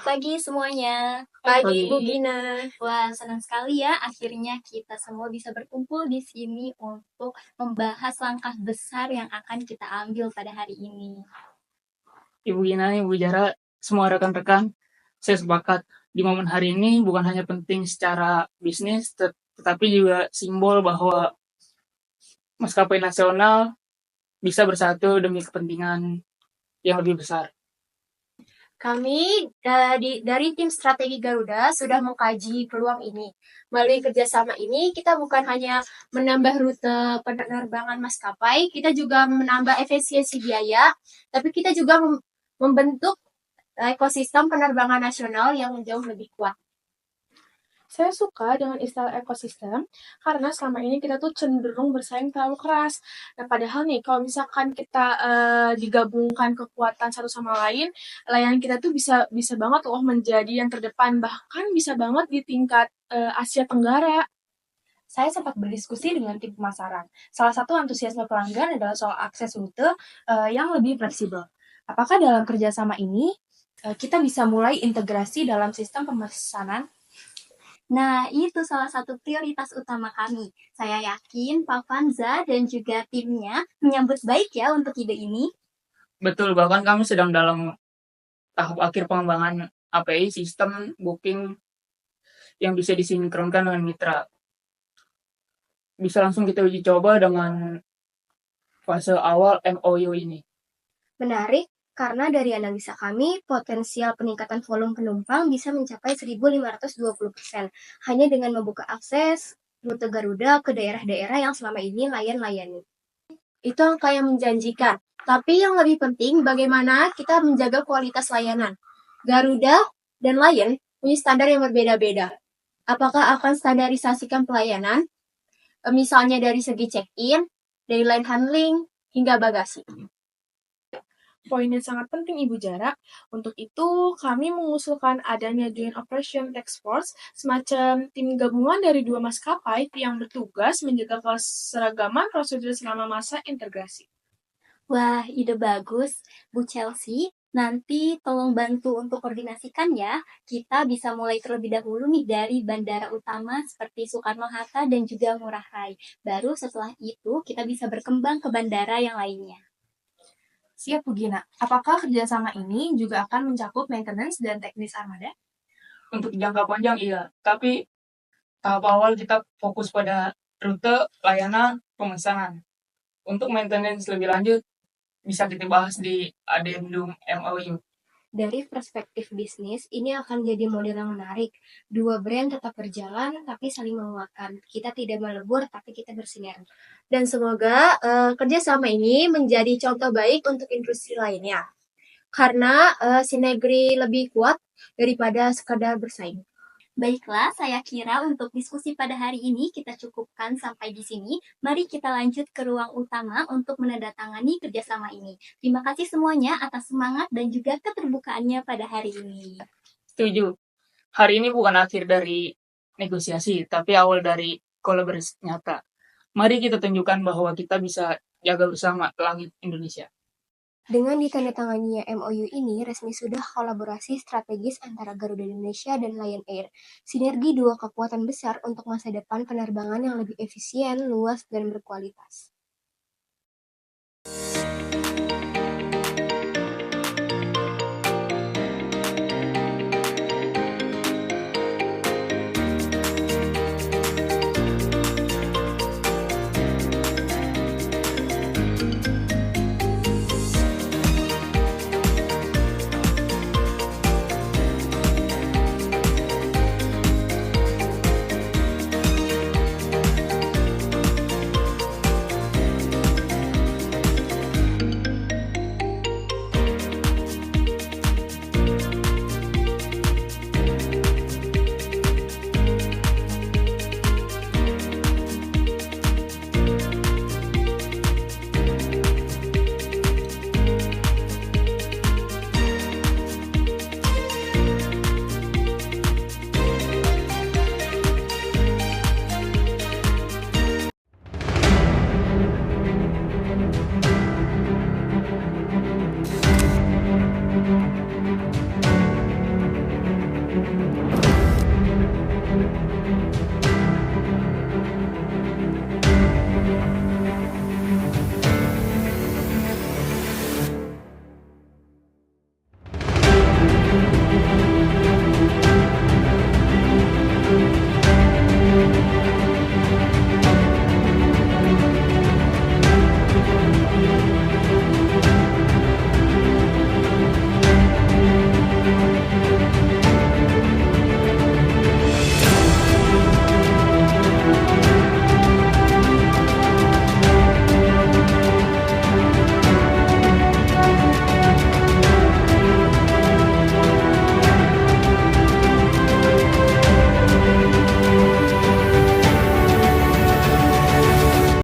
pagi semuanya. Pagi, Pagi. Bu Gina. Wah, senang sekali ya akhirnya kita semua bisa berkumpul di sini untuk membahas langkah besar yang akan kita ambil pada hari ini. Ibu Gina, Ibu Jara, semua rekan-rekan, saya sepakat di momen hari ini bukan hanya penting secara bisnis, tetapi juga simbol bahwa maskapai nasional bisa bersatu demi kepentingan yang lebih besar. Kami dari tim strategi Garuda sudah mengkaji peluang ini. Melalui kerjasama ini, kita bukan hanya menambah rute penerbangan maskapai, kita juga menambah efisiensi biaya, tapi kita juga membentuk ekosistem penerbangan nasional yang jauh lebih kuat. Saya suka dengan istilah ekosistem karena selama ini kita tuh cenderung bersaing terlalu keras. Nah, padahal nih kalau misalkan kita digabungkan kekuatan satu sama lain, layanan kita tuh bisa banget loh menjadi yang terdepan, bahkan bisa banget di tingkat Asia Tenggara. Saya sempat berdiskusi dengan tim pemasaran. Salah satu antusiasme pelanggan adalah soal akses rute yang lebih fleksibel. Apakah dalam kerjasama ini kita bisa mulai integrasi dalam sistem pemesanan? Nah, itu salah satu prioritas utama kami. Saya yakin Pak Fanza dan juga timnya menyambut baik ya untuk ide ini. Betul, bahkan kami sedang dalam tahap akhir pengembangan API sistem booking yang bisa disinkronkan dengan mitra. Bisa langsung kita uji coba dengan fase awal MOU ini. Menarik, karena dari analisa kami, potensial peningkatan volume penumpang bisa mencapai 1.520% hanya dengan membuka akses rute Garuda ke daerah-daerah yang selama ini Lion layani. Itu angka yang menjanjikan. Tapi yang lebih penting, bagaimana kita menjaga kualitas layanan. Garuda dan Lion punya standar yang berbeda-beda. Apakah akan standarisasikan pelayanan? Misalnya dari segi check-in, dari line handling, hingga bagasi. Poin yang sangat penting Ibu Jara. Untuk itu, kami mengusulkan adanya Joint Operation Task Force, semacam tim gabungan dari 2 maskapai yang bertugas menjaga keseragaman prosedur selama masa integrasi. Wah, ide bagus, Bu Chelsea. Nanti tolong bantu untuk koordinasikan ya. Kita bisa mulai terlebih dahulu nih dari bandara utama seperti Soekarno-Hatta dan juga Ngurah Rai. Baru setelah itu kita bisa berkembang ke bandara yang lainnya. Siap, Bu Gina. Apakah kerjasama ini juga akan mencakup maintenance dan teknis armada? Untuk jangka panjang iya, tapi tahap awal kita fokus pada rute, layanan, pemesanan. Untuk maintenance lebih lanjut, bisa kita bahas di addendum MOU. Dari perspektif bisnis, ini akan jadi model yang menarik. Dua brand tetap berjalan, tapi saling menguatkan. Kita tidak melebur, tapi kita bersinergi. Dan semoga kerjasama ini menjadi contoh baik untuk industri lainnya. Karena sinergi lebih kuat daripada sekadar bersaing. Baiklah, saya kira untuk diskusi pada hari ini kita cukupkan sampai di sini. Mari kita lanjut ke ruang utama untuk menandatangani kerjasama ini. Terima kasih semuanya atas semangat dan juga keterbukaannya pada hari ini. Setuju. Hari ini bukan akhir dari negosiasi, tapi awal dari kolaborasi nyata. Mari kita tunjukkan bahwa kita bisa jaga bersama langit Indonesia. Dengan ditandatanganinya MOU ini, resmi sudah kolaborasi strategis antara Garuda Indonesia dan Lion Air. Sinergi dua kekuatan besar untuk masa depan penerbangan yang lebih efisien, luas, dan berkualitas.